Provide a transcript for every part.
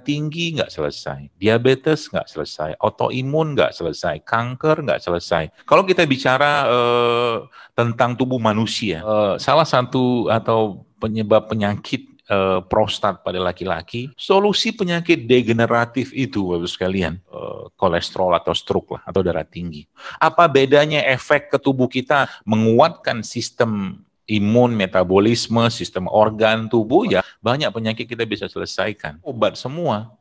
tinggi nggak selesai, diabetes nggak selesai, autoimun nggak selesai, kanker nggak selesai. Kalau kita bicara tentang tubuh manusia, salah satu atau penyebab penyakit prostat pada laki-laki, solusi penyakit degeneratif itu, Bapak sekalian, kolesterol atau stroke lah, atau darah tinggi. Apa bedanya efek ke tubuh kita menguatkan sistem imun, metabolisme, sistem organ tubuh, ya banyak penyakit kita bisa selesaikan. Obat semua.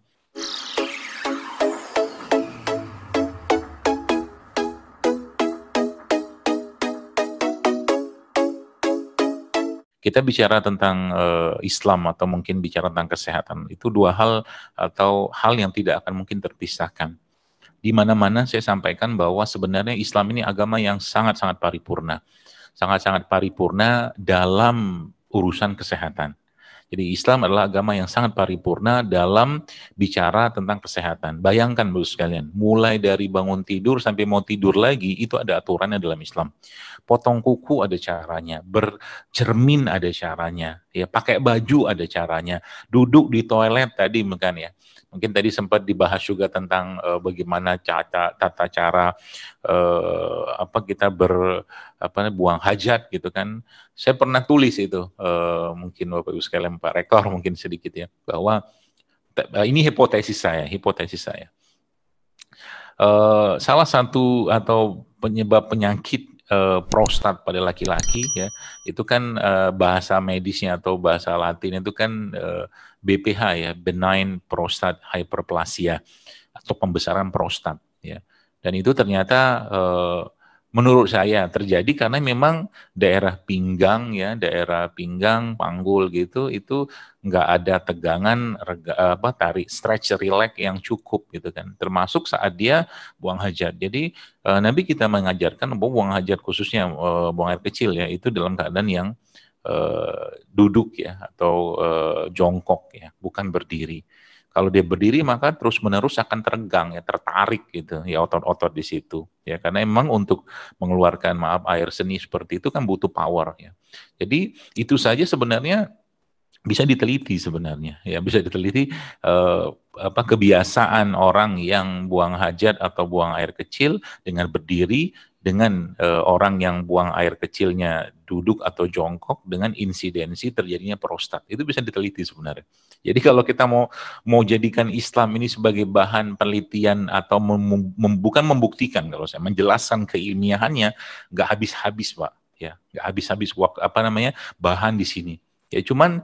Kita bicara tentang Islam atau mungkin bicara tentang kesehatan, itu dua hal atau hal yang tidak akan mungkin terpisahkan. Di mana-mana saya sampaikan bahwa sebenarnya Islam ini agama yang sangat-sangat paripurna. Sangat-sangat paripurna dalam urusan kesehatan. Jadi Islam adalah agama yang sangat paripurna dalam bicara tentang kesehatan. Bayangkan Bapak sekalian, mulai dari bangun tidur sampai mau tidur lagi, itu ada aturannya dalam Islam. Potong kuku ada caranya, bercermin ada caranya, ya pakai baju ada caranya, duduk di toilet tadi bukan ya. Mungkin tadi sempat dibahas juga tentang bagaimana tata cara kita buang hajat gitu kan. Saya pernah tulis itu, mungkin Bapak Ibu sekalian, Pak Rektor mungkin sedikit ya, bahwa ini hipotesis saya. Salah satu atau penyebab penyakit prostat pada laki-laki ya, itu kan bahasa medisnya atau bahasa Latin itu kan BPH ya, benign prostate hyperplasia atau pembesaran prostat ya. Dan itu ternyata menurut saya terjadi karena memang daerah pinggang ya, daerah pinggang, panggul gitu, itu nggak ada tegangan, tarik, stretch, relax yang cukup gitu kan. Termasuk saat dia buang hajat. Jadi Nabi kita mengajarkan bahwa buang hajat khususnya buang air kecil ya, itu dalam keadaan yang duduk ya atau jongkok ya, bukan berdiri. Kalau dia berdiri maka terus-menerus akan teregang ya, tertarik gitu ya otot-otot di situ ya, karena emang untuk mengeluarkan air seni seperti itu kan butuh power ya. Jadi itu saja sebenarnya bisa diteliti sebenarnya ya, bisa diteliti kebiasaan orang yang buang hajat atau buang air kecil dengan berdiri dengan orang yang buang air kecilnya duduk atau jongkok dengan insidensi terjadinya prostat. Itu bisa diteliti sebenarnya. Jadi kalau kita mau jadikan Islam ini sebagai bahan penelitian atau bukan membuktikan, kalau saya menjelaskan keilmiahannya, nggak habis-habis Pak, ya nggak habis-habis waktu bahan di sini. Ya cuman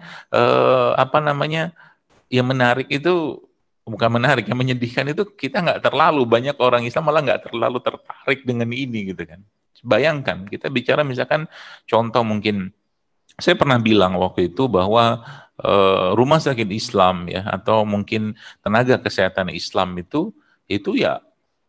yang menarik itu bukan menarik, yang menyedihkan itu kita nggak terlalu banyak orang Islam malah nggak terlalu tertarik dengan ini gitu kan. Bayangkan kita bicara misalkan contoh mungkin saya pernah bilang waktu itu bahwa rumah sakit Islam ya atau mungkin tenaga kesehatan Islam itu ya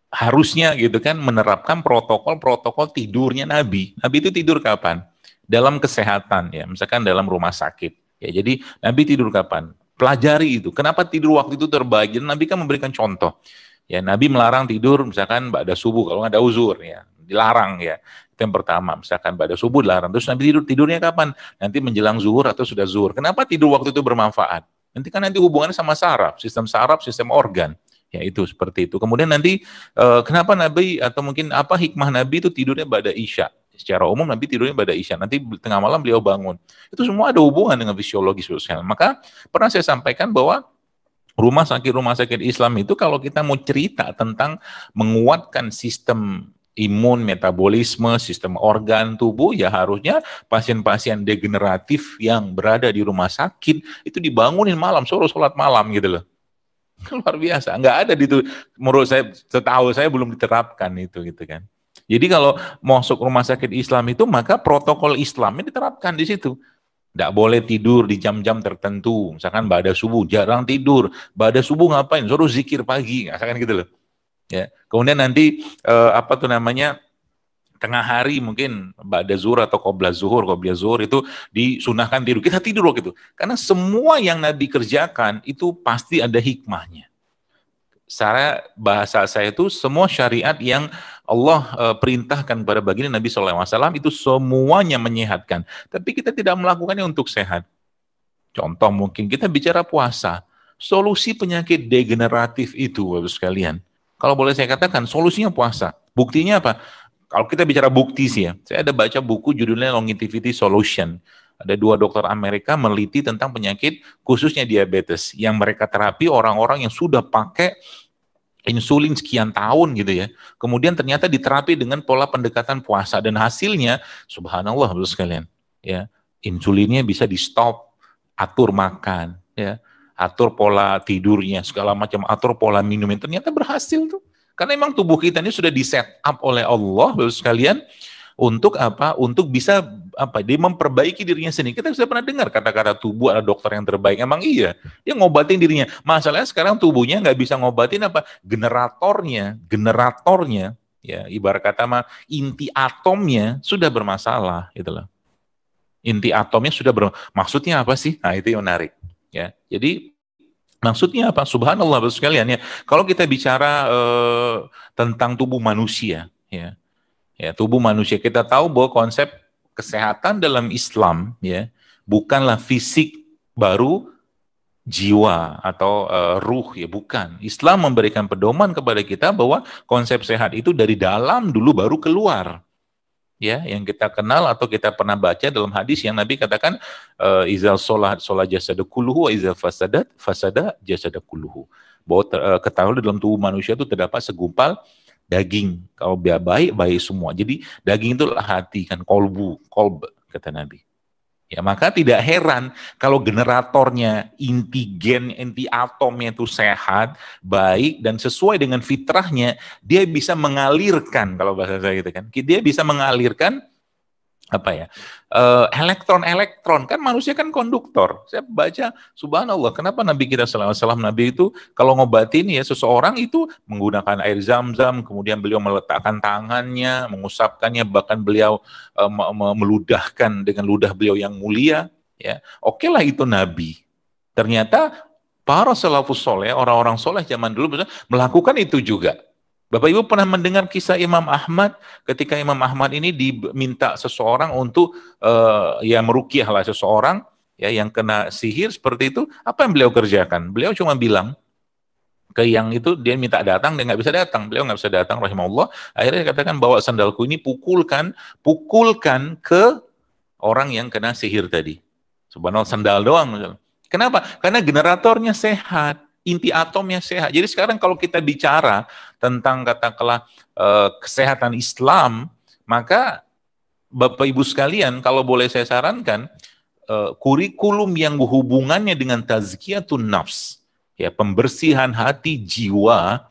harusnya gitu kan menerapkan protokol tidurnya Nabi. Nabi itu tidur kapan? Dalam kesehatan ya, misalkan dalam rumah sakit. Ya, jadi Nabi tidur kapan? Pelajari itu. Kenapa tidur waktu itu terbaik? Jadi Nabi kan memberikan contoh. Ya, Nabi melarang tidur misalkan ba'da subuh kalau nggak ada uzur ya, dilarang ya. Itu yang pertama, misalkan ba'da subuh dilarang. Terus Nabi tidurnya kapan? Nanti menjelang zuhur atau sudah zuhur. Kenapa tidur waktu itu bermanfaat? Nanti kan hubungannya sama saraf, sistem organ. Ya itu seperti itu. Kemudian nanti kenapa Nabi atau mungkin apa hikmah Nabi itu tidurnya ba'da isya? Secara umum Nabi tidurnya pada isya, nanti tengah malam beliau bangun. Itu semua ada hubungan dengan fisiologis sosial. Maka pernah saya sampaikan bahwa rumah sakit Islam itu kalau kita mau cerita tentang menguatkan sistem imun, metabolisme, sistem organ tubuh, ya harusnya pasien-pasien degeneratif yang berada di rumah sakit itu dibangunin malam, suruh sholat malam gitu loh. Luar biasa, nggak ada itu. Menurut saya, setahu saya belum diterapkan itu gitu kan. Jadi kalau masuk rumah sakit Islam itu maka protokol Islamnya diterapkan di situ. Tidak boleh tidur di jam-jam tertentu. Misalkan ba'da subuh jarang tidur. Ba'da subuh ngapain? Suruh zikir pagi, misalkan gitu loh. Ya. Kemudian nanti tengah hari mungkin ba'da zuhur atau qobliyah zuhur itu disunahkan tidur. Kita tidur waktu itu. Karena semua yang Nabi kerjakan itu pasti ada hikmahnya. Secara bahasa saya itu semua syariat yang Allah perintahkan kepada baginda Nabi SAW itu semuanya menyehatkan. Tapi kita tidak melakukannya untuk sehat. Contoh mungkin kita bicara puasa. Solusi penyakit degeneratif itu, Bapak sekalian, kalau boleh saya katakan, solusinya puasa. Buktinya apa? Kalau kita bicara bukti sih ya, saya ada baca buku judulnya Longevity Solution. Ada 2 dokter Amerika meneliti tentang penyakit khususnya diabetes yang mereka terapi orang-orang yang sudah pakai insulin sekian tahun gitu ya. Kemudian ternyata diterapi dengan pola pendekatan puasa dan hasilnya subhanallah Bapak sekalian, ya. Insulinnya bisa di stop, atur makan, ya. Atur pola tidurnya, segala macam, atur pola minumnya. Ternyata berhasil tuh. Karena memang tubuh kita ini sudah di set up oleh Allah Bapak sekalian untuk apa? Untuk bisa apa? Dia memperbaiki dirinya sendiri. Kita sudah pernah dengar kata-kata tubuh ada dokter yang terbaik. Emang iya, dia ngobatin dirinya. Masalahnya sekarang tubuhnya nggak bisa ngobatin apa? Generatornya, ya ibarat kata mah inti atomnya sudah bermasalah, gitu loh. Inti atomnya sudah maksudnya apa sih? Nah itu yang menarik. Ya, jadi maksudnya apa? Subhanallah, Bapak sekalian ya. Kalau kita bicara tentang tubuh manusia, ya. Ya, tubuh manusia kita tahu bahwa konsep kesehatan dalam Islam ya bukanlah fisik baru jiwa atau ruh ya, bukan. Islam memberikan pedoman kepada kita bahwa konsep sehat itu dari dalam dulu baru keluar. Ya, yang kita kenal atau kita pernah baca dalam hadis yang Nabi katakan izal sholat jasada kulluhu wa izal fasada jasada kulluhu. Bahwa ketahui dalam tubuh manusia itu terdapat segumpal daging, kalau dia baik semua. Jadi daging itu hati kan, kolb kata Nabi. Ya maka tidak heran kalau generatornya, inti atomnya itu sehat, baik dan sesuai dengan fitrahnya, dia bisa mengalirkan, kalau bahasa saya gitu kan, dia bisa mengalirkan apa ya, elektron kan manusia kan konduktor. Saya baca subhanallah, kenapa Nabi kita sallallahu alaihi wasallam, Nabi itu kalau ngobatin ya seseorang itu menggunakan air zam-zam, kemudian beliau meletakkan tangannya, mengusapkannya, bahkan beliau meludahkan dengan ludah beliau yang mulia, ya. Oke lah itu Nabi. Ternyata para salafus soleh, orang-orang soleh zaman dulu melakukan itu juga. Bapak Ibu pernah mendengar kisah Imam Ahmad ketika Imam Ahmad ini diminta seseorang untuk ya meruqyah lah seseorang ya yang kena sihir seperti itu, apa yang beliau kerjakan? Beliau cuma bilang ke yang itu, dia minta datang, dia nggak bisa datang, beliau nggak bisa datang rahimahullah. Akhirnya dia katakan bawa sandalku ini, pukulkan ke orang yang kena sihir tadi. Subhanallah, sandal doang. Kenapa? Karena generatornya sehat. Inti atomnya sehat. Jadi sekarang kalau kita bicara tentang katakanlah kesehatan Islam, maka Bapak Ibu sekalian, kalau boleh saya sarankan, kurikulum yang hubungannya dengan tazkiyatun nafs, ya pembersihan hati, jiwa,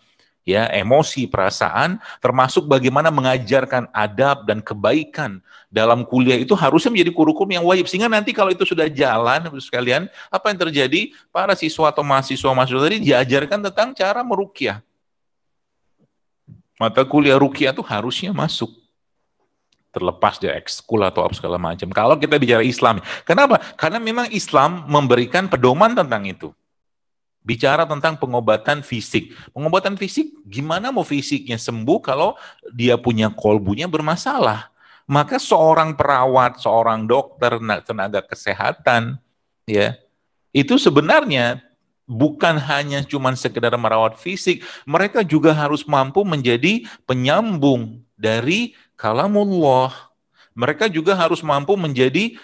ya emosi, perasaan, termasuk bagaimana mengajarkan adab dan kebaikan dalam kuliah itu harusnya menjadi kurikulum yang wajib, sehingga nanti kalau itu sudah jalan sekalian, apa yang terjadi? Para siswa atau mahasiswa tadi diajarkan tentang cara meruqyah. Mata kuliah ruqyah itu harusnya masuk, terlepas dari ekskul atau segala macam. Kalau kita bicara Islam, kenapa? Karena memang Islam memberikan pedoman tentang itu. Bicara tentang pengobatan fisik. Pengobatan fisik, gimana mau fisiknya sembuh kalau dia punya kolbunya bermasalah? Maka seorang perawat, seorang dokter, tenaga kesehatan, ya, itu sebenarnya bukan hanya cuma sekedar merawat fisik, mereka juga harus mampu menjadi penyambung dari kalamullah. Mereka juga harus mampu menjadi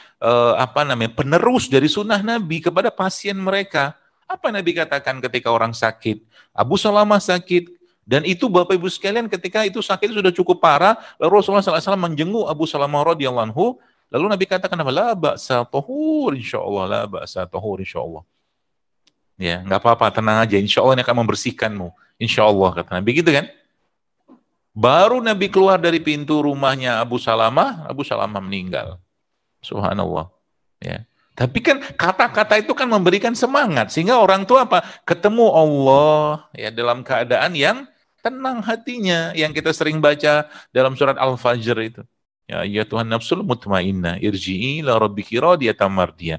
penerus dari sunnah Nabi kepada pasien mereka. Apa Nabi katakan ketika orang sakit? Abu Salamah sakit, dan itu Bapak Ibu sekalian ketika itu sakit sudah cukup parah, lalu Rasulullah SAW menjenguk Abu Salamah radhiyallahu anhu, lalu Nabi katakan apa? La ba'sa tahur insyaallah, la ba'sa tahur insyaallah. Ya, nggak apa-apa, tenang aja, insyaallah ini akan membersihkanmu. Insyaallah kata Nabi gitu kan. Baru Nabi keluar dari pintu rumahnya Abu Salamah meninggal. Subhanallah. Ya. Tapi kan kata-kata itu kan memberikan semangat sehingga orang tua apa? Ketemu Allah ya dalam keadaan yang tenang hatinya, yang kita sering baca dalam surat Al-Fajr itu. Ya Tuhan nafsul mutmainnah irji'i ila rabbiki radiyatan mardiyah.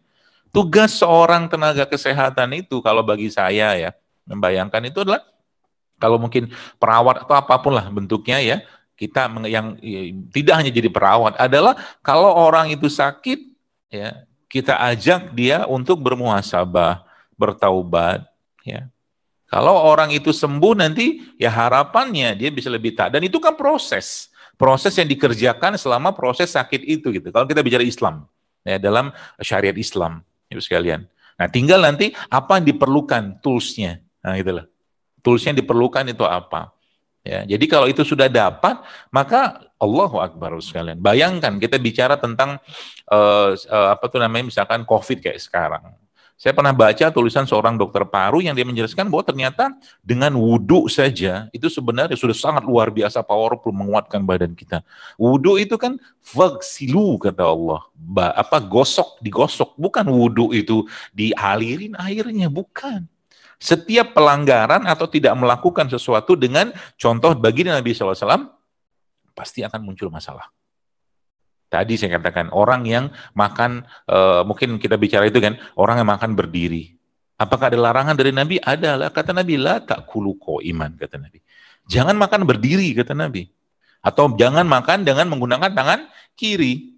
Tugas seorang tenaga kesehatan itu kalau bagi saya ya, membayangkan itu adalah kalau mungkin perawat atau apapun lah bentuknya ya, kita yang tidak hanya jadi perawat adalah kalau orang itu sakit ya, kita ajak dia untuk bermuhasabah, bertaubat, Ya. Kalau orang itu sembuh nanti, ya harapannya dia bisa lebih taat. Dan itu kan proses yang dikerjakan selama proses sakit itu gitu. Kalau kita bicara Islam, ya dalam syariat Islam, ibu sekalian. Nah, tinggal nanti apa yang diperlukan toolsnya. Nah, itulah. Toolsnya yang diperlukan itu apa? Ya, jadi kalau itu sudah dapat, maka Allahu Akbar sekalian. Bayangkan kita bicara tentang apa tuh namanya, misalkan COVID kayak sekarang. Saya pernah baca tulisan seorang dokter paru yang dia menjelaskan bahwa ternyata dengan wudhu saja itu sebenarnya sudah sangat luar biasa powerful menguatkan badan kita. Wudhu itu kan fagsilu kata Allah, digosok, bukan wudhu itu dialirin airnya, bukan. Setiap pelanggaran atau tidak melakukan sesuatu dengan contoh bagi Nabi SAW, pasti akan muncul masalah. Tadi saya katakan, orang yang makan, mungkin kita bicara itu kan, orang yang makan berdiri. Apakah ada larangan dari Nabi? Ada lah. Kata Nabi, la ta'kulu qa'iman, kata Nabi. Jangan makan berdiri, kata Nabi. Atau jangan makan dengan menggunakan tangan kiri.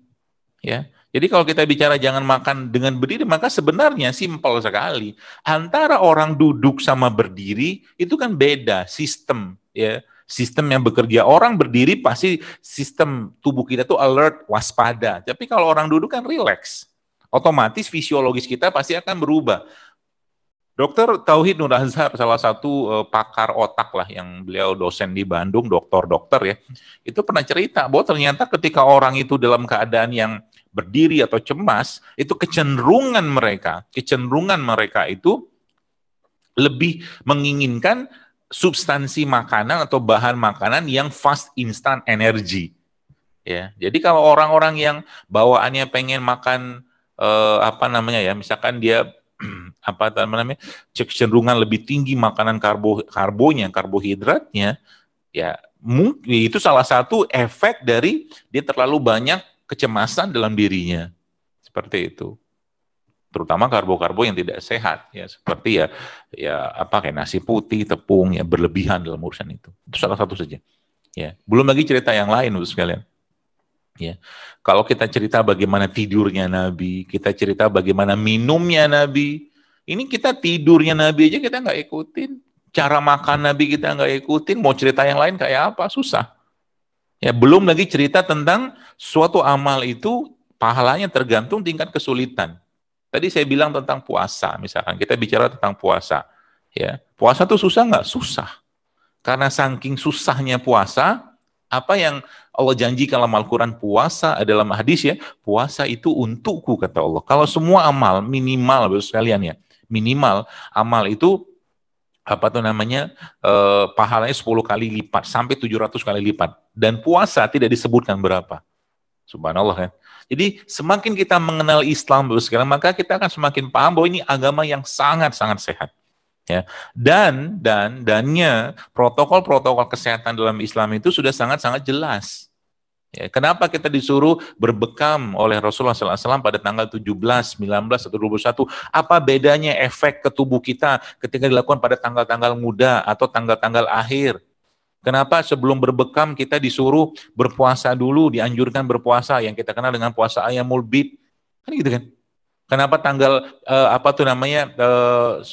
Ya. Jadi kalau kita bicara jangan makan dengan berdiri, maka sebenarnya simpel sekali. Antara orang duduk sama berdiri, itu kan beda sistem, ya. Sistem yang bekerja. Orang berdiri pasti sistem tubuh kita tuh alert, waspada. Tapi kalau orang duduk kan relax. Otomatis fisiologis kita pasti akan berubah. Dokter Tauhid Nur Azhar, salah satu pakar otak lah, yang beliau dosen di Bandung, dokter ya, itu pernah cerita bahwa ternyata ketika orang itu dalam keadaan yang berdiri atau cemas, itu kecenderungan mereka itu lebih menginginkan substansi makanan atau bahan makanan yang fast instant energy. Ya, jadi kalau orang-orang yang bawaannya pengen makan apa namanya ya, misalkan dia apa namanya, cenderungan lebih tinggi makanan karbohidratnya, ya itu salah satu efek dari dia terlalu banyak kecemasan dalam dirinya, seperti itu. Terutama karbo-karbo yang tidak sehat, ya seperti ya apa kayak nasi putih, tepung, ya berlebihan dalam urusan itu. Itu salah satu saja. Ya, belum lagi cerita yang lain, Bapak sekalian. Ya, kalau kita cerita bagaimana tidurnya Nabi, kita cerita bagaimana minumnya Nabi, ini kita tidurnya Nabi aja kita nggak ikutin, cara makan Nabi kita nggak ikutin, mau cerita yang lain kayak apa, susah. Ya, belum lagi cerita tentang suatu amal itu pahalanya tergantung tingkat kesulitan. Tadi saya bilang tentang puasa, misalkan kita bicara tentang puasa, ya puasa tuh susah nggak? Susah. Karena saking susahnya puasa, apa yang Allah janjikan dalam Al-Quran, puasa dalam hadis ya, puasa itu untukku kata Allah. Kalau semua amal minimal, Bapak sekalian ya, minimal amal itu apa tuh namanya, pahalanya 10 kali lipat sampai 700 kali lipat, dan puasa tidak disebutkan berapa. Subhanallah kan. Jadi semakin kita mengenal Islam sekarang, maka kita akan semakin paham bahwa ini agama yang sangat-sangat sehat. Ya. Dannya protokol-protokol kesehatan dalam Islam itu sudah sangat-sangat jelas. Ya, kenapa kita disuruh berbekam oleh Rasulullah SAW pada tanggal 17, 19, atau 21? Apa bedanya efek ke tubuh kita ketika dilakukan pada tanggal-tanggal muda atau tanggal-tanggal akhir? Kenapa sebelum berbekam kita disuruh berpuasa dulu, dianjurkan berpuasa yang kita kenal dengan puasa Ayyamul Bid? Kan gitu kan? Kenapa tanggal apa tuh namanya 10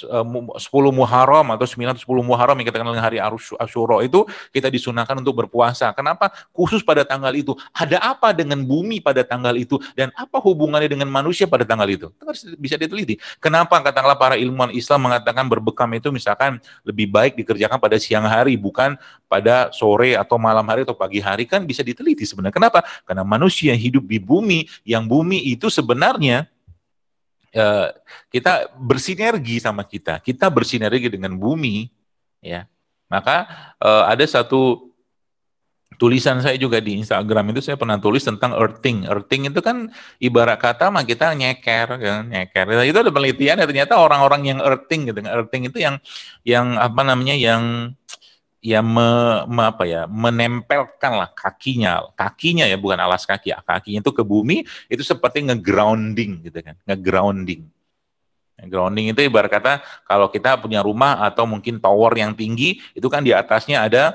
Muharram atau 9 atau 10 Muharram yang kita kenal dengan hari Asyura itu kita disunahkan untuk berpuasa? Kenapa khusus pada tanggal itu? Ada apa dengan bumi pada tanggal itu? Dan apa hubungannya dengan manusia pada tanggal itu? Itu harus bisa diteliti. Kenapa katakanlah para ilmuwan Islam mengatakan berbekam itu misalkan lebih baik dikerjakan pada siang hari, bukan pada sore atau malam hari atau pagi hari? Kan bisa diteliti sebenarnya. Kenapa? Karena manusia hidup di bumi, yang bumi itu sebenarnya kita bersinergi sama kita bersinergi dengan bumi, ya. Maka ada satu tulisan saya juga di Instagram itu, saya pernah tulis tentang earthing. Earthing itu kan ibarat kata mah kita nyeker, ya, nyeker. Itu ada penelitian ya, ternyata orang-orang yang earthing gitu. Earthing itu yang apa namanya, yang menempelkan lah kakinya ya, bukan alas kaki ya, kakinya itu ke bumi, itu seperti ngegrounding gitu kan, ngegrounding itu ibarat kata kalau kita punya rumah atau mungkin tower yang tinggi, itu kan di atasnya ada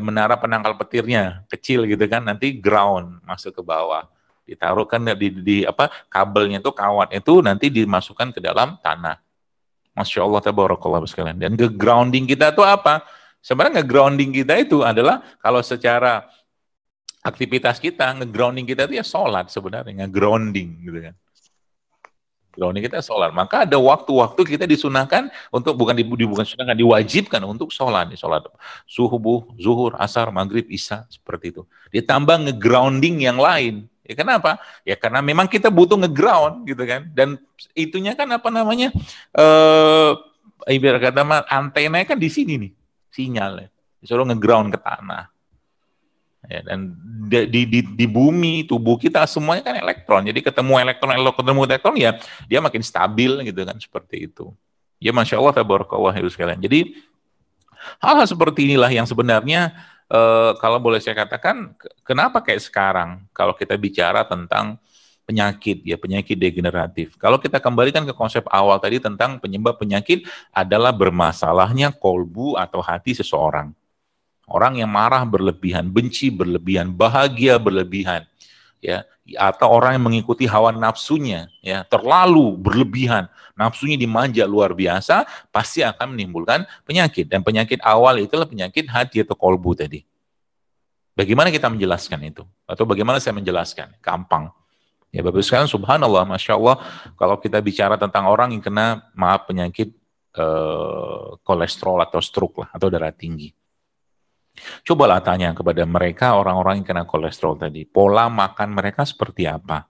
menara penangkal petirnya kecil gitu kan, nanti ground masuk ke bawah, ditaruhkan di apa kabelnya itu, kawat itu nanti dimasukkan ke dalam tanah. Masya Allah, tabarakallah sekalian. Dan nge-grounding kita itu apa? Sebenarnya nge-grounding kita itu adalah kalau secara aktivitas kita, nge-grounding kita itu ya sholat sebenarnya, nge-grounding gitu kan. Grounding kita sholat. Maka ada waktu-waktu kita disunahkan untuk bukan sunahkan, diwajibkan untuk sholat. Sholat subuh, zuhur, asar, maghrib, isya, seperti itu. Ditambah nge-grounding yang lain. Ya kenapa? Ya karena memang kita butuh nge-ground gitu kan. Dan itunya kan apa namanya? Ibarat kata antenanya kan di sini nih, sinyalnya. Disuruh nge-ground ke tanah. Ya, dan di bumi tubuh kita semuanya kan elektron, jadi ketemu elektron ya dia makin stabil gitu kan, seperti itu. Ya Masya Allah, tabarakallah sekalian. Jadi hal-hal seperti inilah yang sebenarnya kalau boleh saya katakan, kenapa kayak sekarang kalau kita bicara tentang penyakit, ya penyakit degeneratif. Kalau kita kembalikan ke konsep awal tadi tentang penyebab penyakit adalah bermasalahnya kolbu atau hati seseorang. Orang yang marah berlebihan, benci berlebihan, bahagia berlebihan, ya, atau orang yang mengikuti hawa nafsunya, ya, terlalu berlebihan, nafsunya dimanja luar biasa, pasti akan menimbulkan penyakit. Dan penyakit awal itulah penyakit hati atau kolbu tadi. Bagaimana kita menjelaskan itu? Atau bagaimana saya menjelaskan? Gampang. Ya, Bapak sekalian, subhanallah, Masya Allah, kalau kita bicara tentang orang yang kena, penyakit kolesterol atau stroke lah, atau darah tinggi. Cobalah tanya kepada mereka orang-orang yang kena kolesterol tadi, pola makan mereka seperti apa?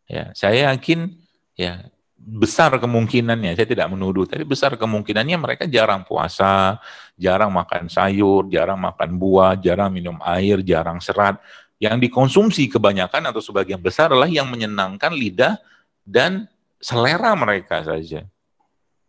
Ya, saya yakin ya besar kemungkinannya, saya tidak menuduh, tapi besar kemungkinannya mereka jarang puasa, jarang makan sayur, jarang makan buah, jarang minum air, jarang serat. Yang dikonsumsi kebanyakan atau sebagian besar adalah yang menyenangkan lidah dan selera mereka saja.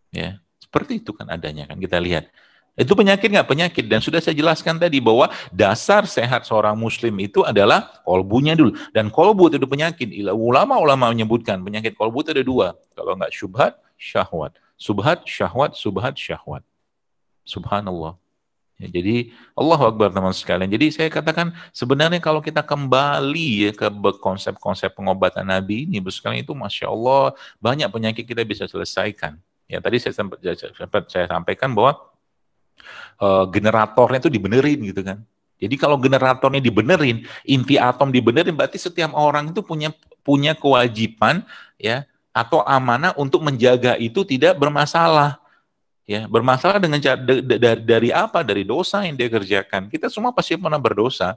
Ya, seperti itu kan adanya kan, kita lihat. Itu penyakit nggak? Penyakit. Dan sudah saya jelaskan tadi bahwa dasar sehat seorang muslim itu adalah kolbunya dulu. Dan kolbu itu penyakit. Ulama-ulama menyebutkan penyakit kolbu itu ada dua. Kalau nggak syubhat, syahwat. Subhat, syahwat, subhat, syahwat. Subhanallah. Ya, jadi Allahu Akbar teman sekalian. Jadi saya katakan sebenarnya kalau kita kembali ya ke konsep-konsep pengobatan Nabi ini, sekalian itu Masya Allah banyak penyakit kita bisa selesaikan. Ya tadi saya sampaikan bahwa generatornya itu dibenerin gitu kan. Jadi kalau generatornya dibenerin, inti atom dibenerin, berarti setiap orang itu punya kewajiban ya atau amanah untuk menjaga itu tidak bermasalah. Ya, bermasalah dengan dari apa? Dari dosa yang dia kerjakan. Kita semua pasti pernah berdosa,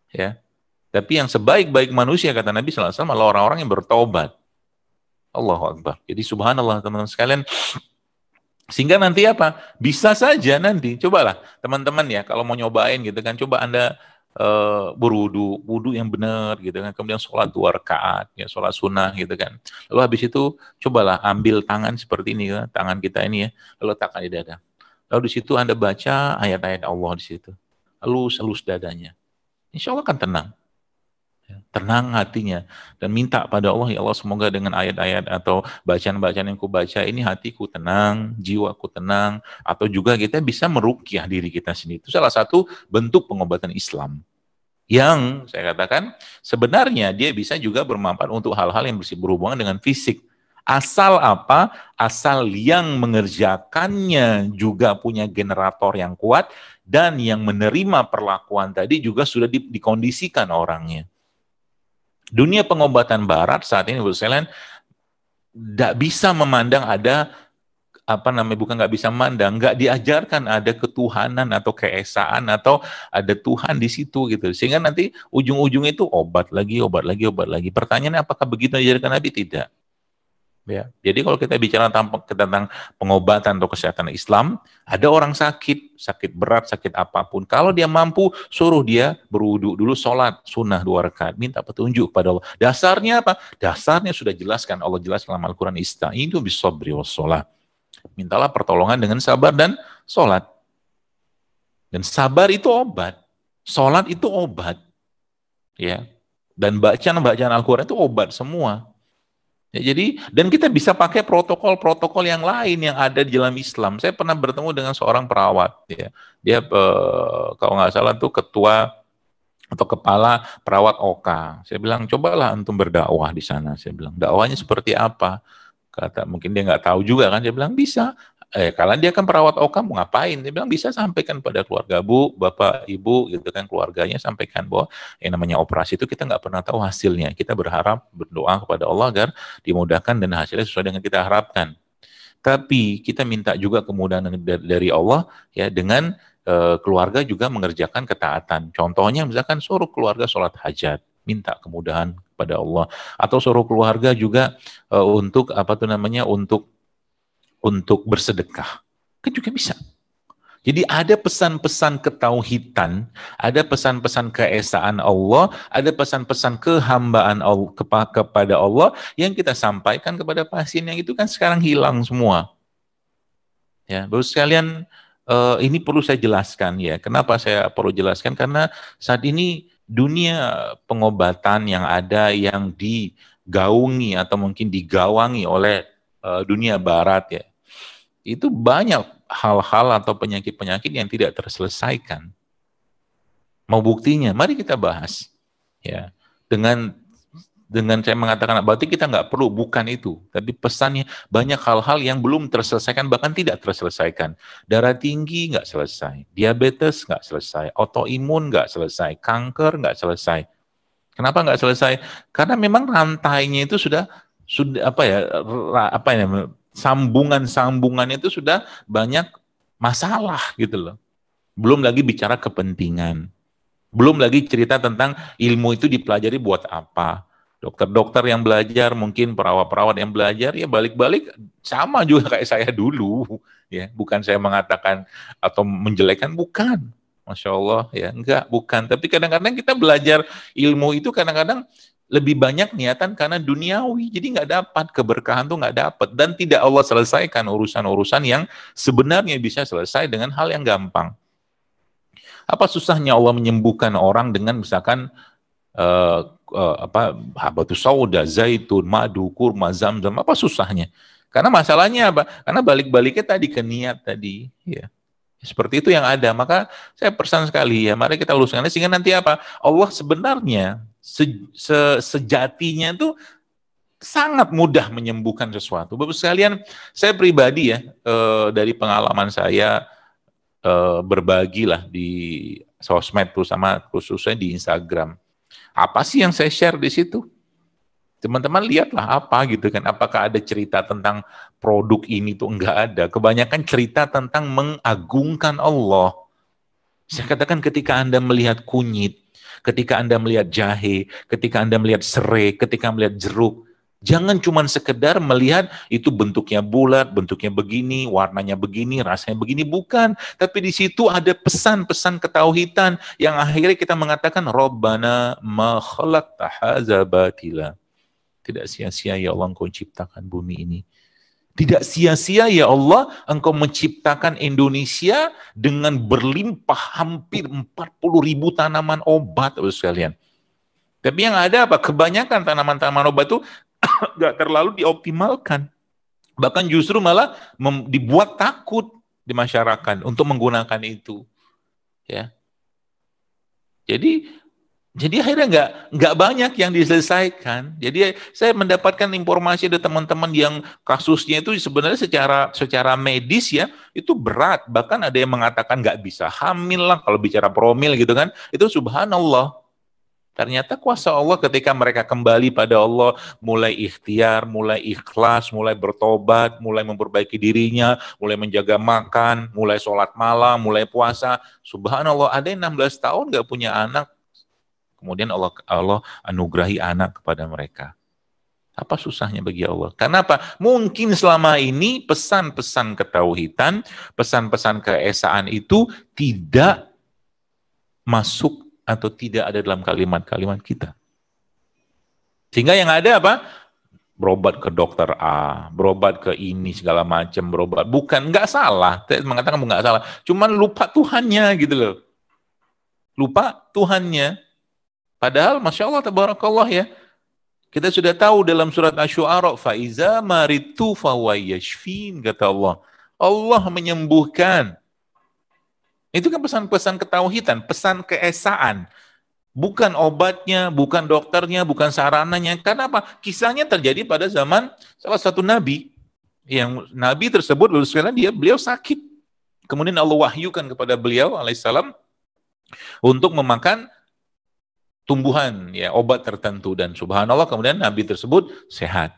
ya. Tapi yang sebaik-baik manusia kata Nabi sallallahu alaihi wasallam adalah orang-orang yang bertobat. Allahu Akbar. Jadi subhanallah teman-teman sekalian. Sehingga nanti apa? Bisa saja nanti, cobalah teman-teman ya, kalau mau nyobain gitu kan, coba Anda wudu yang benar gitu kan, kemudian sholat 2 rakaat, ya sholat sunnah gitu kan. Lalu habis itu cobalah ambil tangan seperti ini ya, tangan kita ini ya, lalu letakkan di dada. Lalu di situ Anda baca ayat-ayat Allah di situ, halus dadanya. Insya Allah kan tenang. Tenang hatinya dan minta pada Allah, ya Allah semoga dengan ayat-ayat atau bacaan-bacaan yang kubaca ini hatiku tenang, jiwaku tenang, atau juga kita bisa meruqyah diri kita sendiri. Itu salah satu bentuk pengobatan Islam yang saya katakan sebenarnya dia bisa juga bermanfaat untuk hal-hal yang berhubungan dengan fisik. Asal apa? Asal yang mengerjakannya juga punya generator yang kuat dan yang menerima perlakuan tadi juga sudah dikondisikan orangnya. Dunia pengobatan barat saat ini tidak bisa memandang ada nggak bisa memandang, nggak diajarkan ada ketuhanan atau keesaan atau ada Tuhan di situ gitu. Sehingga nanti ujung-ujungnya itu obat lagi. Pertanyaannya apakah begitu diajarkan Nabi? Tidak. Ya. Jadi kalau kita bicara tentang pengobatan atau kesehatan Islam, ada orang sakit berat, sakit apapun. Kalau dia mampu, suruh dia berwudu dulu, sholat sunnah 2 rakaat, minta petunjuk kepada Allah. Dasarnya apa? Dasarnya sudah jelaskan, Allah jelaskan dalam Al-Quran, ista'inu bis-sabri was-sholah. Mintalah pertolongan dengan sabar dan sholat. Dan sabar itu obat, sholat itu obat, ya. Dan bacaan Al-Quran itu obat semua. Ya, jadi dan kita bisa pakai protokol-protokol yang lain yang ada di dalam Islam. Saya pernah bertemu dengan seorang perawat, ya. Dia kalau nggak salah tuh ketua atau kepala perawat OK. Saya bilang cobalah antum berdakwah di sana. Saya bilang dakwahnya seperti apa? Kata mungkin dia nggak tahu juga kan. Saya bilang bisa. Kalau dia kan perawat OKA mau ngapain? Dia bilang bisa sampaikan pada keluarga, Bu, Bapak, Ibu, gitu kan, keluarganya sampaikan bahwa yang namanya operasi itu kita nggak pernah tahu hasilnya. Kita berharap, berdoa kepada Allah agar dimudahkan dan hasilnya sesuai dengan kita harapkan. Tapi kita minta juga kemudahan dari Allah ya dengan keluarga juga mengerjakan ketaatan. Contohnya misalkan suruh keluarga sholat hajat, minta kemudahan kepada Allah, atau suruh keluarga juga untuk apa tuh namanya untuk bersedekah. Kan juga bisa. Jadi ada pesan-pesan ketauhidan, ada pesan-pesan keesaan Allah, ada pesan-pesan kehambaan Allah, kepada Allah yang kita sampaikan kepada pasien yang itu kan sekarang hilang semua. Ya, baru sekalian ini perlu saya jelaskan ya. Kenapa saya perlu jelaskan? Karena saat ini dunia pengobatan yang ada yang digaungi atau mungkin digawangi oleh dunia barat ya. Itu banyak hal-hal atau penyakit-penyakit yang tidak terselesaikan. Mau buktinya? Mari kita bahas. Ya, dengan saya mengatakan berarti kita nggak perlu, bukan itu. Tapi pesannya banyak hal-hal yang belum terselesaikan, bahkan tidak terselesaikan. Darah tinggi nggak selesai, diabetes nggak selesai, autoimun nggak selesai, kanker nggak selesai. Kenapa nggak selesai? Karena memang rantainya itu sudah apa ya, sambungan-sambungannya itu sudah banyak masalah gitu loh. Belum lagi bicara kepentingan. Belum lagi cerita tentang ilmu itu dipelajari buat apa. Dokter-dokter yang belajar, mungkin perawat-perawat yang belajar, ya balik-balik sama juga kayak saya dulu. Ya, bukan saya mengatakan atau menjelekkan, bukan. Masya Allah, ya enggak, bukan. Tapi kadang-kadang kita belajar ilmu itu kadang-kadang lebih banyak niatan karena duniawi, jadi nggak dapat keberkahan tuh nggak dapat, dan tidak Allah selesaikan urusan-urusan yang sebenarnya bisa selesai dengan hal yang gampang. Apa susahnya Allah menyembuhkan orang dengan misalkan habatus sauda, zaitun, madu, kurma, zam-zam, apa susahnya? Karena masalahnya apa? Karena balik-baliknya tadi ke niat tadi, ya. Seperti itu yang ada. Maka saya pesan sekali ya, mari kita luruskan sehingga nanti apa? Allah sebenarnya sejatinya itu sangat mudah menyembuhkan sesuatu. Bapak sekalian, saya pribadi ya, dari pengalaman saya berbagilah di sosmed terutama khususnya di Instagram. Apa sih yang saya share di situ? Teman-teman lihatlah apa gitu kan, apakah ada cerita tentang produk ini tuh? Enggak ada. Kebanyakan cerita tentang mengagungkan Allah. Saya katakan ketika Anda melihat kunyit, ketika Anda melihat jahe, ketika Anda melihat serai, ketika melihat jeruk, jangan cuma sekedar melihat itu bentuknya bulat, bentuknya begini, warnanya begini, rasanya begini, bukan. Tapi di situ ada pesan-pesan ketauhidan yang akhirnya kita mengatakan Rabbana ma khalaqta hadza batila. Tidak sia-sia ya Allah Engkau ciptakan bumi ini. Tidak sia-sia ya Allah Engkau menciptakan Indonesia dengan berlimpah hampir 40.000 tanaman obat, sekalian. Tapi yang ada apa? Kebanyakan tanaman-tanaman obat itu nggak terlalu dioptimalkan. Bahkan justru malah dibuat takut di masyarakat untuk menggunakan itu. Ya. Jadi akhirnya nggak banyak yang diselesaikan. Jadi saya mendapatkan informasi dari teman-teman yang kasusnya itu sebenarnya secara medis ya itu berat. Bahkan ada yang mengatakan nggak bisa hamil lah kalau bicara promil gitu kan. Itu subhanallah. Ternyata kuasa Allah ketika mereka kembali pada Allah, mulai ikhtiar, mulai ikhlas, mulai bertobat, mulai memperbaiki dirinya, mulai menjaga makan, mulai sholat malam, mulai puasa. Subhanallah, ada yang 16 tahun nggak punya anak. Kemudian Allah anugerahi anak kepada mereka. Apa susahnya bagi Allah? Karena apa? Mungkin selama ini pesan-pesan ketauhidan, pesan-pesan keesaan itu tidak masuk atau tidak ada dalam kalimat-kalimat kita. Sehingga yang ada apa? Berobat ke dokter A, berobat ke ini segala macam, berobat. Bukan, nggak salah. Saya mengatakan nggak salah. Cuman lupa Tuhannya gitu loh. Lupa Tuhannya. Padahal Masya Allah, tabarakallah ya. Kita sudah tahu dalam surat Asy-Syu'ara, Faiza maritu fawayashfin, kata Allah. Allah menyembuhkan. Itu kan pesan-pesan ketauhidan, pesan keesaan. Bukan obatnya, bukan dokternya, bukan sarananya. Karena apa? Kisahnya terjadi pada zaman salah satu nabi. Yang Nabi tersebut beliau sakit. Kemudian Allah wahyukan kepada beliau alaihissalam untuk memakan tumbuhan, ya, obat tertentu, dan subhanallah kemudian Nabi tersebut sehat.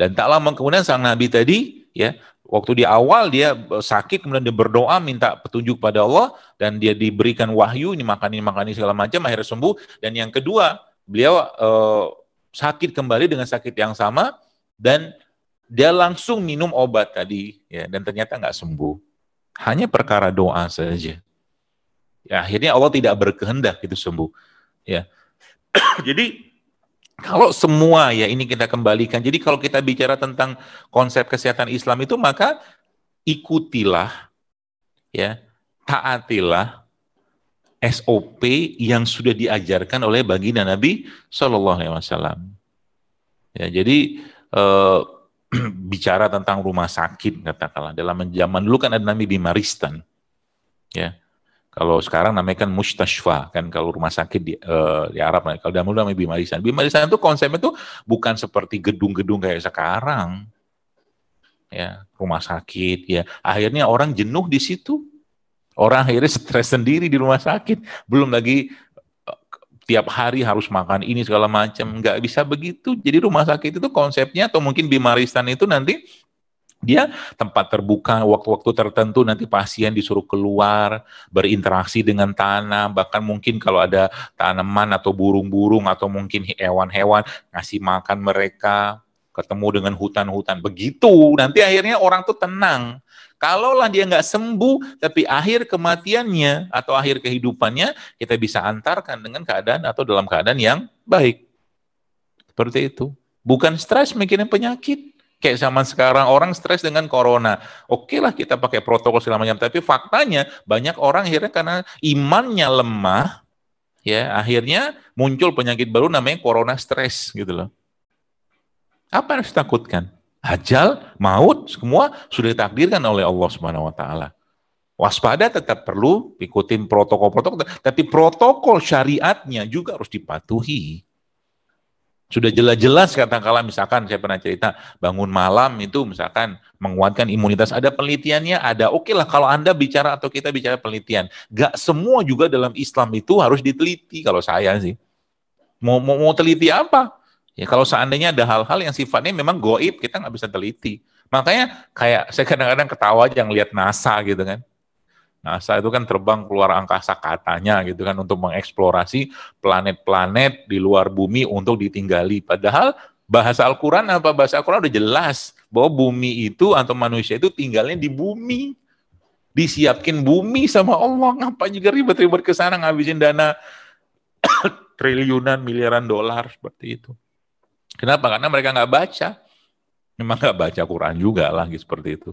Dan tak lama kemudian sang Nabi tadi, ya, waktu di awal dia sakit, kemudian dia berdoa minta petunjuk pada Allah, dan dia diberikan wahyu, ini makan ini segala macam, akhirnya sembuh. Dan yang kedua, beliau sakit kembali dengan sakit yang sama, dan dia langsung minum obat tadi, ya, dan ternyata nggak sembuh. Hanya perkara doa saja. Ya, akhirnya Allah tidak berkehendak itu sembuh. Ya, jadi kalau semua, ya, ini kita kembalikan. Jadi kalau kita bicara tentang konsep kesehatan Islam itu, maka ikutilah, ya, taatilah SOP yang sudah diajarkan oleh baginda Nabi Shallallahu Alaihi Wasallam. Ya, jadi bicara tentang rumah sakit, katakanlah dalam zaman dulu kan ada Nabi Bimaristan, ya. Kalau sekarang namanya kan mustashfa, kan kalau rumah sakit di Arab. Kalau dahulu namanya Bimarisan. Bimarisan itu konsepnya itu bukan seperti gedung-gedung kayak sekarang. Ya, rumah sakit, ya. Akhirnya orang jenuh di situ. Orang akhirnya stres sendiri di rumah sakit. Belum lagi tiap hari harus makan ini segala macam. Nggak bisa begitu. Jadi rumah sakit itu konsepnya, atau mungkin Bimarisan itu nanti dia tempat terbuka, waktu-waktu tertentu nanti pasien disuruh keluar, berinteraksi dengan tanah, bahkan mungkin kalau ada tanaman atau burung-burung atau mungkin hewan-hewan, ngasih makan mereka, ketemu dengan hutan-hutan. Begitu, nanti akhirnya orang tuh tenang. Kalaulah dia nggak sembuh, tapi akhir kematiannya atau akhir kehidupannya, kita bisa antarkan dengan keadaan atau dalam keadaan yang baik. Seperti itu. Bukan stres mikirin penyakit. Kayak zaman sekarang orang stres dengan corona. Oke lah kita pakai protokol segala macam, tapi faktanya banyak orang akhirnya karena imannya lemah, ya, akhirnya muncul penyakit baru namanya corona stres gitu loh. Apa yang harus ditakutkan? Ajal, maut, semua sudah ditakdirkan oleh Allah Subhanahu wa taala. Waspada tetap perlu, ikutin protokol-protokol, tapi protokol syariatnya juga harus dipatuhi. Sudah jelas-jelas katakanlah misalkan saya pernah cerita bangun malam itu misalkan menguatkan imunitas, ada penelitiannya, ada. Oke lah kalau Anda bicara atau kita bicara penelitian, gak semua juga dalam Islam itu harus diteliti kalau saya sih. Mau teliti apa? Ya kalau seandainya ada hal-hal yang sifatnya memang goib, kita nggak bisa teliti. Makanya kayak saya kadang-kadang ketawa aja ngelihat NASA gitu kan. NASA itu kan terbang keluar angkasa katanya gitu kan untuk mengeksplorasi planet-planet di luar bumi untuk ditinggali. Padahal bahasa Al-Quran udah jelas bahwa bumi itu atau manusia itu tinggalnya di bumi. Disiapkin bumi sama Allah. Ngapain juga ribet-ribet ke sana ngabisin dana triliunan, miliaran dolar seperti itu. Kenapa? Karena mereka nggak baca. Memang nggak baca Quran juga lah seperti itu.